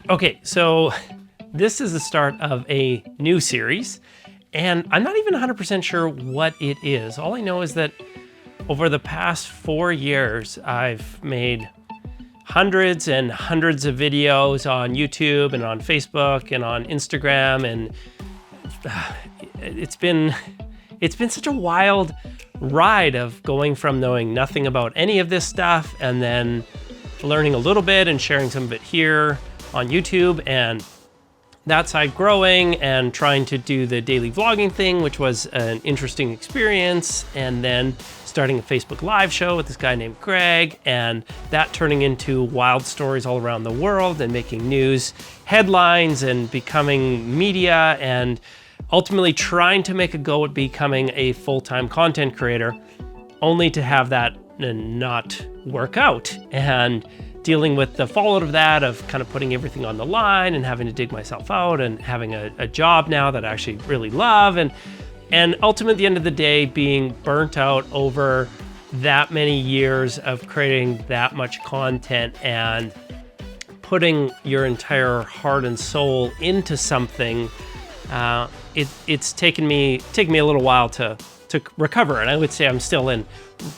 Okay, so this is the start of a new series, and I'm not even 100% sure what it is. All I know is that over the past 4 years, I've made hundreds and hundreds of videos on YouTube and on Facebook and on Instagram, and it's been such a wild ride of going from knowing nothing about any of this stuff and then learning a little bit and sharing some of it here on YouTube, and that side growing and trying to do the daily vlogging thing, which was an interesting experience, and then starting a Facebook Live show with this guy named Greg, and that turning into wild stories all around the world and making news headlines and becoming media, and ultimately trying to make a go at becoming a full-time content creator, only to have that not work out, and dealing with the fallout of that, of kind of putting everything on the line and having to dig myself out and having a job now that I actually really love, and ultimately at the end of the day being burnt out over that many years of creating that much content and putting your entire heart and soul into something. It's taken me a little while to recover, and I would say I'm still in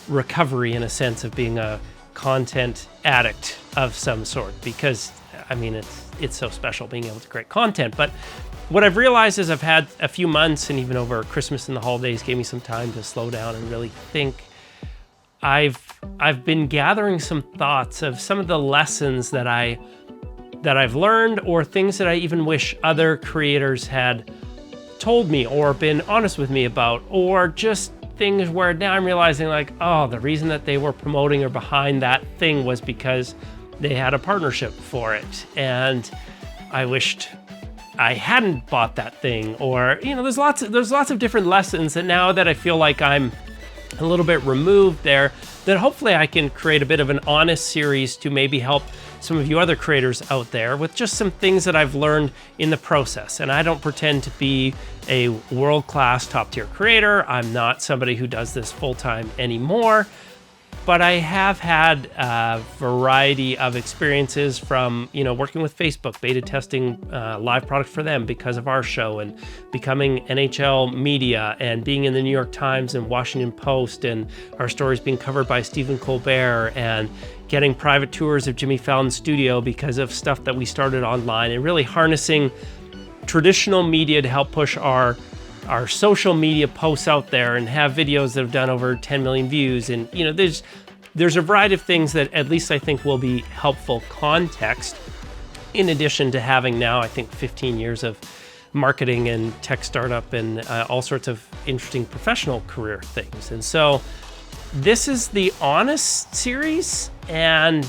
recovery in a sense of being a content addict of some sort, because I mean it's so special being able to create content. But what I've realized is I've had a few months, and even over Christmas and the holidays gave me some time to slow down and really think. I've been gathering some thoughts of some of the lessons that I've learned, or things that I even wish other creators had told me or been honest with me about, or just things where now I'm realizing, like, oh, the reason that they were promoting or behind that thing was because they had a partnership for it, and I wished I hadn't bought that thing. Or, you know, there's lots of different lessons that now that I feel like I'm a little bit removed there, that hopefully I can create a bit of an honest series to maybe help some of you other creators out there with just some things that I've learned in the process. And I don't pretend to be a world-class top-tier creator. I'm not somebody who does this full-time anymore, but I have had a variety of experiences from, you know, working with Facebook, beta testing live product for them because of our show, and becoming NHL media, and being in the New York Times and Washington Post, and our stories being covered by Stephen Colbert, and getting private tours of Jimmy Fallon's studio because of stuff that we started online, and really harnessing traditional media to help push our social media posts out there and have videos that have done over 10 million views. And, you know, there's a variety of things that at least I think will be helpful context, in addition to having now, I think, 15 years of marketing and tech startup and all sorts of interesting professional career things. And so this is the Honest series, and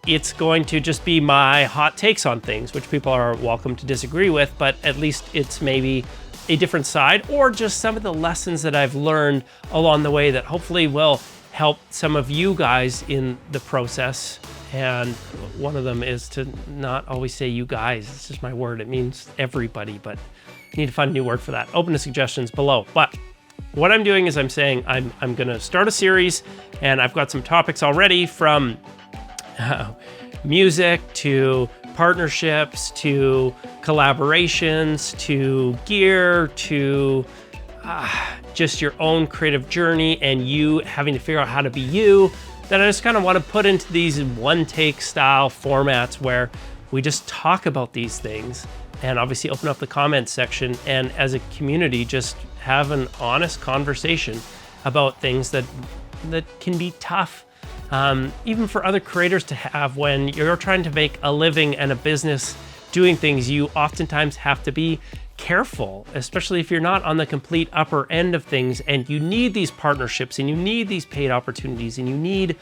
it's going to just be my hot takes on things, which people are welcome to disagree with, but at least it's maybe a different side, or just some of the lessons that I've learned along the way that hopefully will help some of you guys in the process. And one of them is to not always say you guys. It's just my word. It means everybody, but I need to find a new word for that. Open to suggestions below. But what I'm doing is I'm saying I'm going to start a series, and I've got some topics already, from music to partnerships to collaborations to gear to just your own creative journey and you having to figure out how to be you, that I just kind of want to put into these one-take style formats where we just talk about these things, and obviously open up the comments section, and as a community just have an honest conversation about things that can be tough, even for other creators to have. When you're trying to make a living and a business doing things, you oftentimes have to be careful, especially if you're not on the complete upper end of things, and you need these partnerships, and you need these paid opportunities, and you need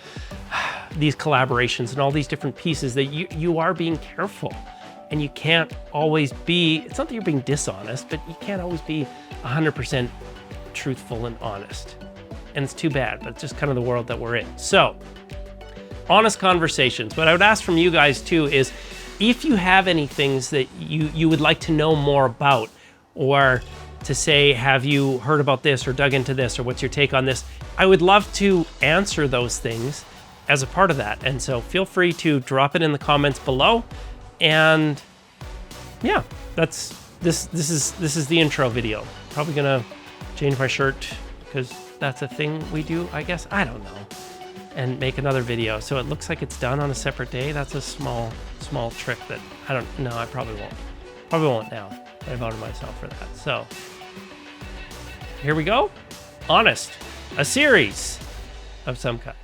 these collaborations and all these different pieces, that you are being careful, and you can't always be, it's not that you're being dishonest, but you can't always be 100% truthful and honest. And it's too bad, but it's just kind of the world that we're in. So, honest conversations. What I would ask from you guys too is, if you have any things that you would like to know more about, or to say, have you heard about this or dug into this, or what's your take on this? I would love to answer those things as a part of that. And so feel free to drop it in the comments below, And yeah, this is the intro video. Probably gonna change my shirt because that's a thing we do, I guess. I don't know. And make another video so it looks like it's done on a separate day. That's a small trick that I don't know. I probably won't now. I voted myself for that. So here we go. Honest, a series of some kind.